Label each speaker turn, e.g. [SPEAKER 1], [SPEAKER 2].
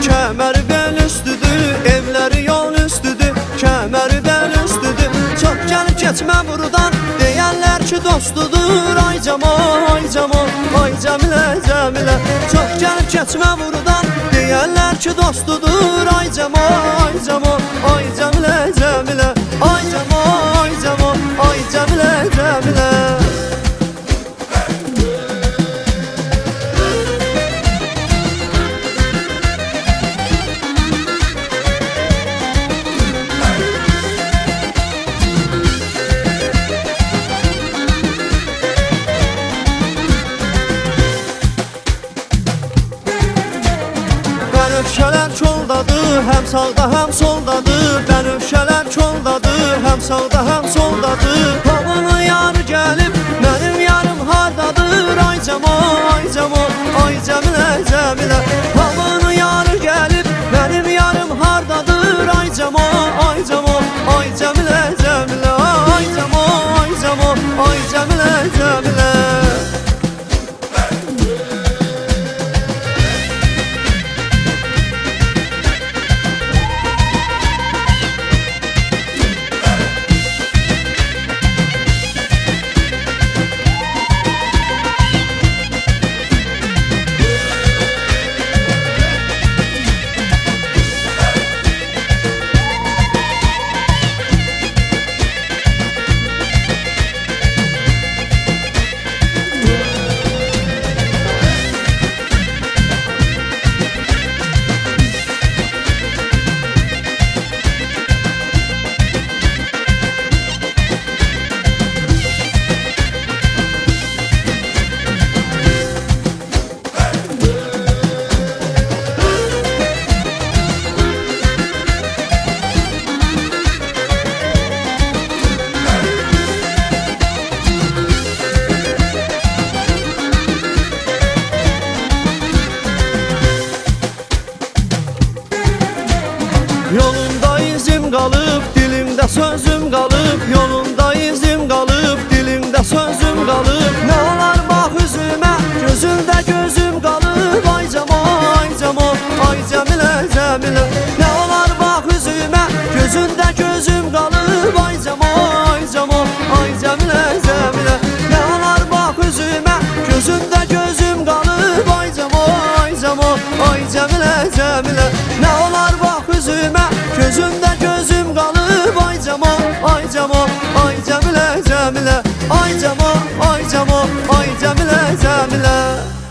[SPEAKER 1] Kəməri bel üstüdür, evləri yol üstüdür. Kəməri bel üstüdür, çox gəlib keçmə buradan. Deyərlər ki dostudur, ay Camal, ay Camal, ay Cəmilə, Cəmilə. Çox gəlib keçmə buradan. Deyərlər ki dostudur, ay Camal, ay Camal, ay Cəmilə, Cəmilə. Ay Camal, ay Camal, ay Cəmilə, Cəmilə. Bənövşələr çoldadır, həm sağda həm soldadır. Bənövşələr çoldadır, həm sağda həm soldadır. Havanın yarı gəlib, mənim yarım hardadır. Ay Camal, ay Camal, ay Cəmilə, Cəmilə. Havanın yarı gəlib, mənim yarım hardadır. Ay Camal, ay Camal, ay Cəmilə, Cəmilə. Ay Camal, ay Camal, ay Cəmilə, Cəmilə. Yolunda izim qalıb, dilimdə sözüm qalıb. Yolunda izim qalıb, dilimdə sözüm qalıb. Nə olar bax üzümə, gözündə gözüm qalıb. Ay Camal, ay Camal, ay Cəmilə, Cəmilə. Nə olar bax üzümə, gözündə gözüm qalıb. Ay Camal, ay Camal, ay Cəmilə, Cəmilə. Nə olar bax üzümə, gözündə gözüm qalıb. Ay Camal, ay Camal, ay Cəmilə, Cəmilə. Nə olar bax üzümə, gözümdə gözüm qalıb. Ay Camal, ay Camal, ay Cəmilə, Cəmilə. Ay Camal, ay Camal, ay Cəmilə, Cəmilə.